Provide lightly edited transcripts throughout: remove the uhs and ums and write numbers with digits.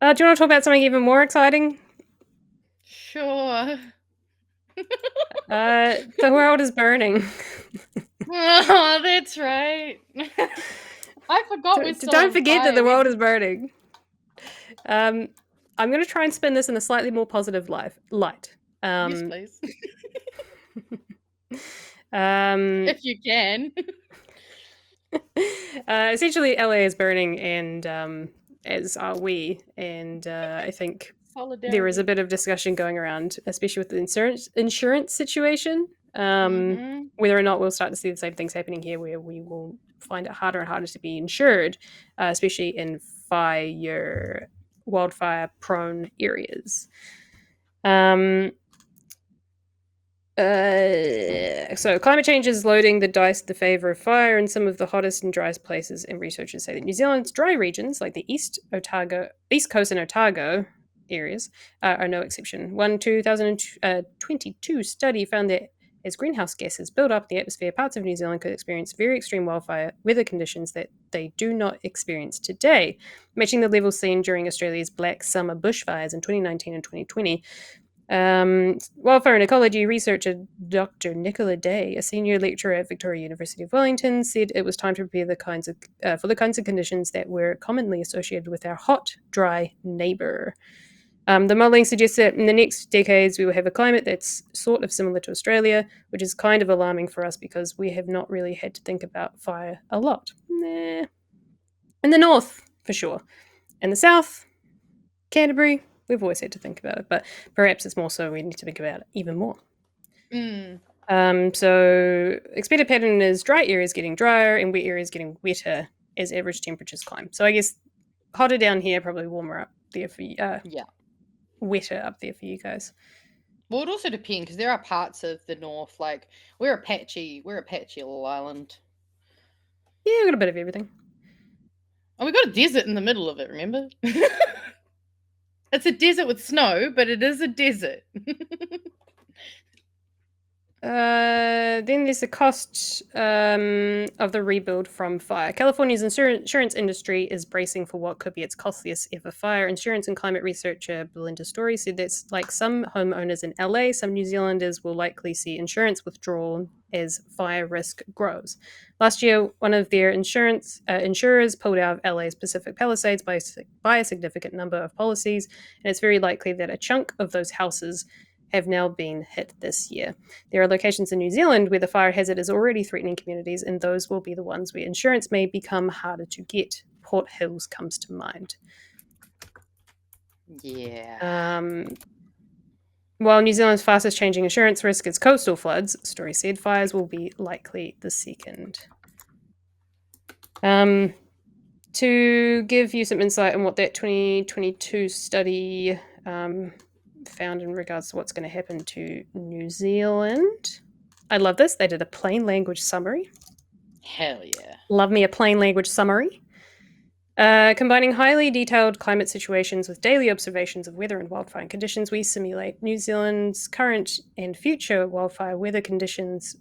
Do you want to talk about something even more exciting? Sure. The world is burning. Oh, that's right. I forgot we're still Don't on forget that fire. the world is burning. I'm going to try and spin this in a slightly more positive light. Yes, Um, please. um, If you can. essentially, LA is burning, and as are we. And I think there is a Solidarity. bit of discussion going around, especially with the insurance situation, Mm-hmm. whether or not we'll start to see the same things happening here, where we will find it harder and harder to be insured, especially in fire, wildfire-prone areas. Um, so climate change is loading the dice in the favor of fire in some of the hottest and driest places, and researchers say that New Zealand's dry regions, like the East Coast and Otago areas, are no exception. One 2022 study found that as greenhouse gases build up in the atmosphere, parts of New Zealand could experience very extreme wildfire weather conditions that they do not experience today, matching the levels seen during Australia's Black Summer bushfires in 2019 and 2020. Wildfire and ecology researcher Dr. Nicola Day, a senior lecturer at Victoria University of Wellington, said it was time to prepare for the kinds of conditions that were commonly associated with our hot, dry neighbour. The modelling suggests that in the next decades we will have a climate that's sort of similar to Australia, which is kind of alarming for us because we have not really had to think about fire a lot. Nah. In the north, for sure. In the south, Canterbury, we've always had to think about it, but perhaps it's more so we need to think about it even more. Mm. So expected pattern is dry areas getting drier and wet areas getting wetter as average temperatures climb. So I guess hotter down here, probably warmer up there for you, Yeah. wetter up there for you guys. Well, it also depends because there are parts of the north, like we're a patchy little island. Yeah, we got a bit of everything. And we got a desert in the middle of it, remember? It's a desert with snow, but it is a desert. Then there's the cost of the rebuild from fire. California's insurance industry is bracing for what could be its costliest ever fire. Insurance and climate researcher Belinda Story said that, like some homeowners in LA, some New Zealanders will likely see insurance withdrawn as fire risk grows. Last year, one of their insurers pulled out of LA's Pacific Palisades by a significant number of policies, and it's very likely that a chunk of those houses have now been hit this year. There are locations in New Zealand where the fire hazard is already threatening communities, and those will be the ones where insurance may become harder to get. Port Hills comes to mind. Yeah. While New Zealand's fastest changing insurance risk is coastal floods, Story said fires will be likely the second. To give you some insight on what that 2022 study found in regards to what's going to happen to New Zealand. I love this. They did a plain language summary. Hell yeah. Love me a plain language summary. Combining highly detailed climate situations with daily observations of weather and wildfire conditions, we simulate New Zealand's current and future wildfire weather conditions.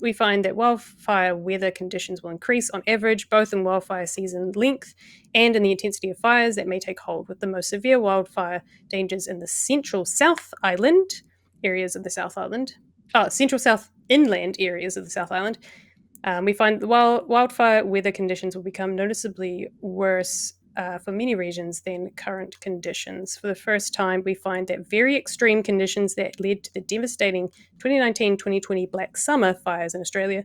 We find that wildfire weather conditions will increase on average, both in wildfire season length and in the intensity of fires that may take hold, with the most severe wildfire dangers in the central South Island areas of the South Island, central South inland areas of the South Island. We find the wildfire weather conditions will become noticeably worse for many regions than current conditions. For the first time, we find that very extreme conditions that led to the devastating 2019-2020 Black Summer fires in Australia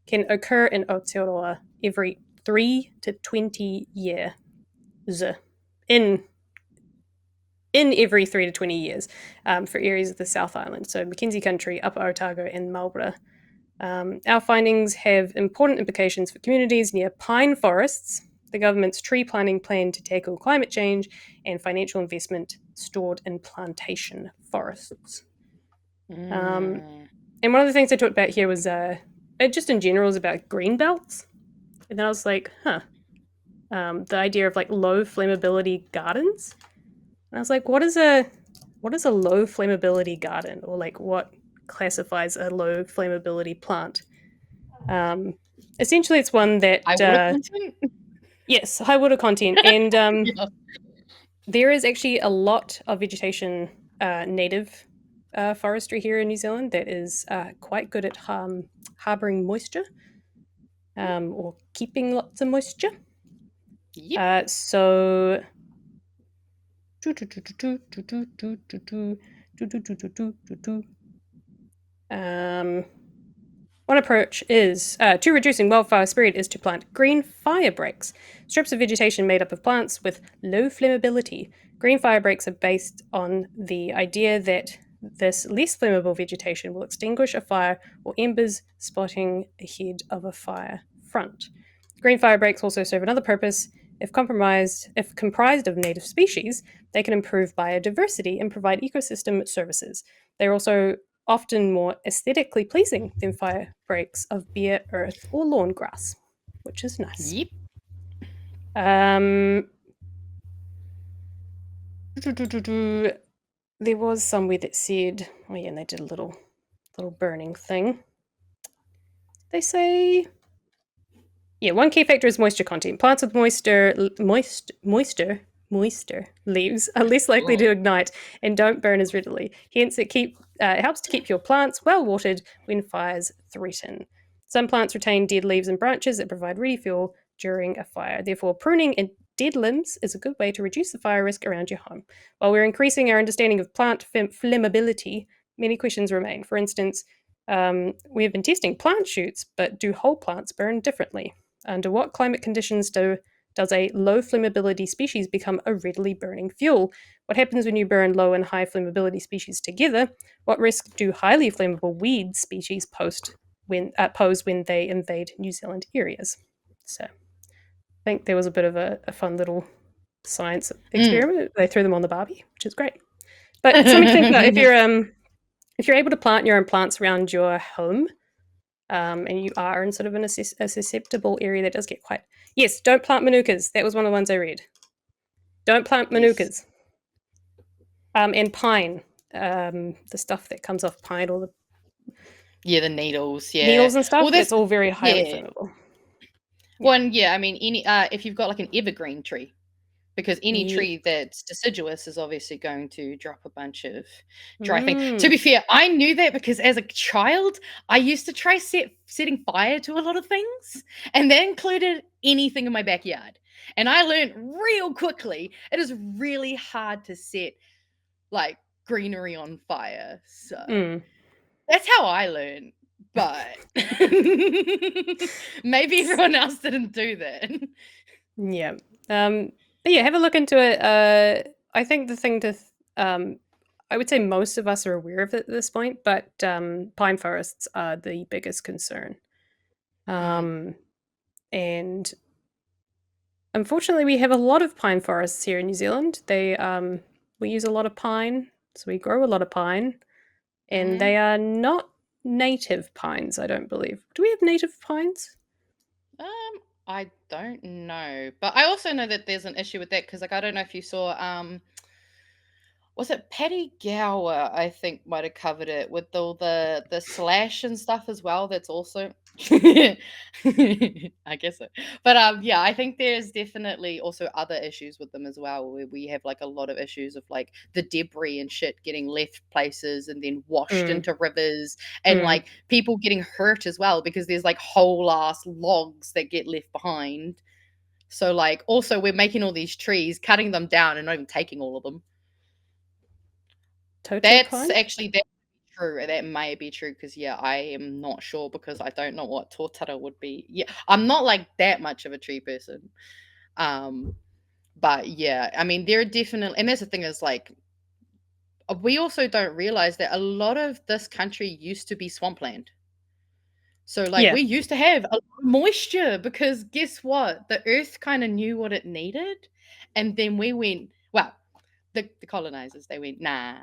can occur in Aotearoa every 3 to 20 years. In every 3 to 20 years for areas of the South Island. So Mackenzie Country, Upper Otago, and Marlborough. Our findings have important implications for communities near pine forests, the government's tree planting plan to tackle climate change, and financial investment stored in plantation forests. And one of the things I talked about here was just in general is about green belts. And then I was like, the idea of like low flammability gardens. And I was like, what is a low flammability garden, or like what classifies a low flammability plant? Essentially, it's one that I would have content. yes, high water content, and Yeah. There is actually a lot of vegetation, native forestry here in New Zealand that is quite good at harboring moisture, or keeping lots of moisture. Yep. So um, one approach is to reducing wildfire spread is to plant green fire breaks, strips of vegetation made up of plants with low flammability. Green fire breaks are based on the idea that this less flammable vegetation will extinguish a fire or embers spotting ahead of a fire front. Green fire breaks also serve another purpose. If comprised of native species, they can improve biodiversity and provide ecosystem services. They're also often more aesthetically pleasing than fire breaks of bare earth or lawn grass, which is nice. Yep. Um, there was somewhere that said, oh yeah, and they did a little burning thing. They say, yeah, one key factor is moisture content. Plants with moister leaves are less likely to Oh. ignite and don't burn as readily. Hence, it helps to keep your plants well watered when fires threaten. Some plants retain dead leaves and branches that provide ready fuel during a fire. Therefore, pruning and dead limbs is a good way to reduce the fire risk around your home. While we're increasing our understanding of plant flammability, many questions remain. For instance, we have been testing plant shoots, but do whole plants burn differently? Under what climate conditions does a low flammability species become a readily burning fuel? What happens when you burn low and high flammability species together? What risk do highly flammable weed species pose when they invade New Zealand areas? So I think there was a bit of a fun little science Mm. experiment. They threw them on the Barbie, which is great. But something to think about if you're able to plant your own plants around your home, and you are in sort of a susceptible area that does get quite. Yes, don't plant manukas. That was one of the ones I read. Don't plant Yes. manukas. And pine, the stuff that comes off pine, all the Yeah, the needles. Yeah. needles and stuff. Well, That's that's all very highly yeah. flammable. Yeah. Well, and yeah. I mean, any if you've got like an evergreen tree, because any Yeah. tree that's deciduous is obviously going to drop a bunch of dry thing. To Mm. be fair, I knew that because as a child, I used to try setting fire to a lot of things, and that included anything in my backyard. And I learned real quickly it is really hard to set like greenery on fire. So Mm. that's how I learned. But maybe everyone else didn't do that. Yeah. But yeah, have a look into it. I think the thing I would say most of us are aware of it at this point, but pine forests are the biggest concern. Mm. Um, and unfortunately, we have a lot of pine forests here in New Zealand. We use a lot of pine, so we grow a lot of pine, and Mhm. they are not native pines. I don't believe. Do we have native pines? I don't know, but I also know that there's an issue with that because, like, I don't know if you saw, was it Patty Gower? I think might have covered it with all the slash and stuff as well. That's also, I guess so. But yeah, I think there's definitely also other issues with them as well, where we have like a lot of issues of like the debris and shit getting left places and then washed Mm, into rivers, and mm, like people getting hurt as well because there's like whole ass logs that get left behind. So like also we're making all these trees, cutting them down and not even taking all of them. Toto That's pine. actually that true. That may be true because yeah, I am not sure because I don't know what tortara would be. Yeah, I'm not like that much of a tree person. Um, but yeah, I mean there are definitely, and that's the thing is like we also don't realize that a lot of this country used to be swampland. So like Yeah. we used to have a lot of moisture because guess what? The earth kind of knew what it needed. And then we went, well, the colonizers, they went, nah.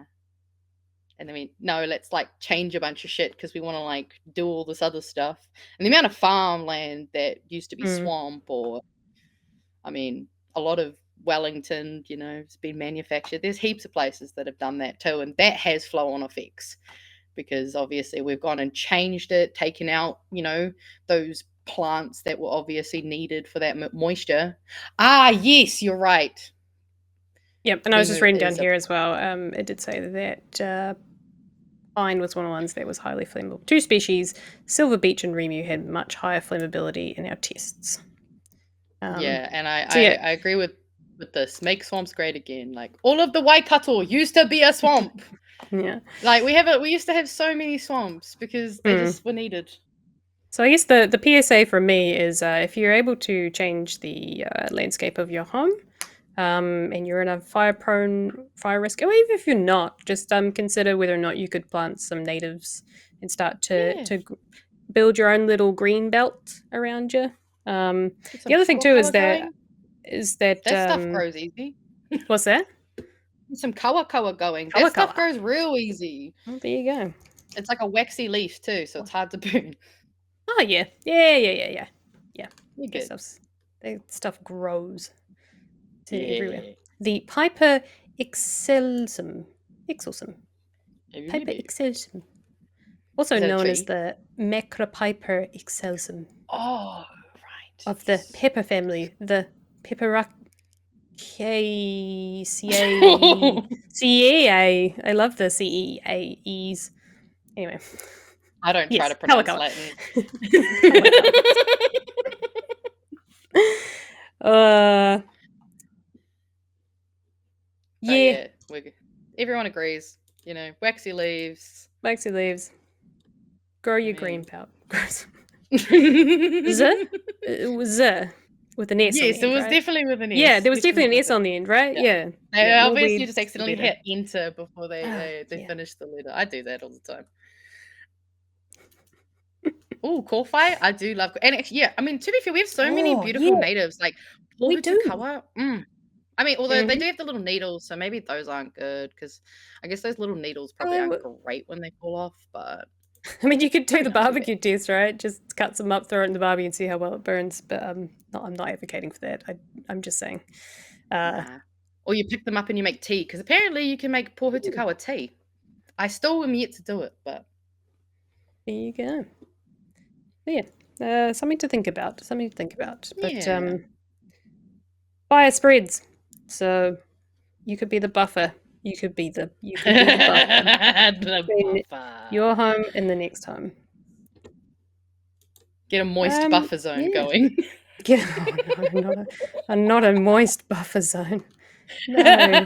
And they went, no, let's like change a bunch of shit because we want to like do all this other stuff. And the amount of farmland that used to be Mm. swamp, or I mean, a lot of Wellington, you know, it's been manufactured. There's heaps of places that have done that too. And that has flow on effects because obviously we've gone and changed it, taken out, you know, those plants that were obviously needed for that moisture. Ah, yes, you're right. Yep, and I was just reading down is a here as well. It did say that pine was one of the ones that was highly flammable. Two species, silver beech and remu, had much higher flammability in our tests. Yeah, and So yeah, I agree with this. Make swamps great again. Like all of the Waikato used to be a swamp. yeah. Like we used to have so many swamps because they just were needed. So I guess the PSA for me is if you're able to change the landscape of your home, and you're in a fire-prone fire risk, or even if you're not, just consider whether or not you could plant some natives and start Yeah. to build your own little green belt around you. Get The some other thing too kawa going. is that That stuff grows easy. what's that? Get some kawa going. That Kawa stuff kawa. grows real easy. Oh, there you go. It's like a waxy leaf too, so it's hard to burn. Oh yeah, yeah. You're good. That stuff grows to everywhere. Yeah. The Piper excelsum, Piper excelsum, also Is that a known as tree? the Macropiper excelsum Oh, right. of the pepper family, the Peperaceae. I love the CEAEs. Anyway, I don't try yes, to pronounce Kalakaua. Latin. uh, But yeah, everyone agrees. You know, waxy leaves. waxy leaves. Grow your green mean- belt. Z? Z with an S on the Yes, end, it was right? definitely with an S. Yeah, there was definitely an S on the end, right? Yeah. They Yeah, more obviously weeds, just the accidentally better. hit enter before they Yeah. finished the letter. I do that all the time. Oh, Corfire, I do love, and actually, yeah, I mean, to be fair, we have so many Oh, beautiful yeah, natives like we do. Pohutakawa. I mean, although they Mhm. do have the little needles, so maybe those aren't good because I guess those little needles probably Oh, aren't great when they fall off. But I mean, you could do maybe the not too bad. barbecue test, right? Just cut some up, throw it in the barbie, and see how well it burns. But I'm not advocating for that. I'm just saying. Nah. Or you pick them up and you make tea because apparently you can make Pohutakawa tea. I still am yet to do it, but There you go. But yeah, something to think about. Something to think about. But yeah. fire spreads, so you could be the buffer. You could be the buffer. The Between buffer. your home and the next home. Get a moist buffer zone going. No, not a moist buffer zone. No.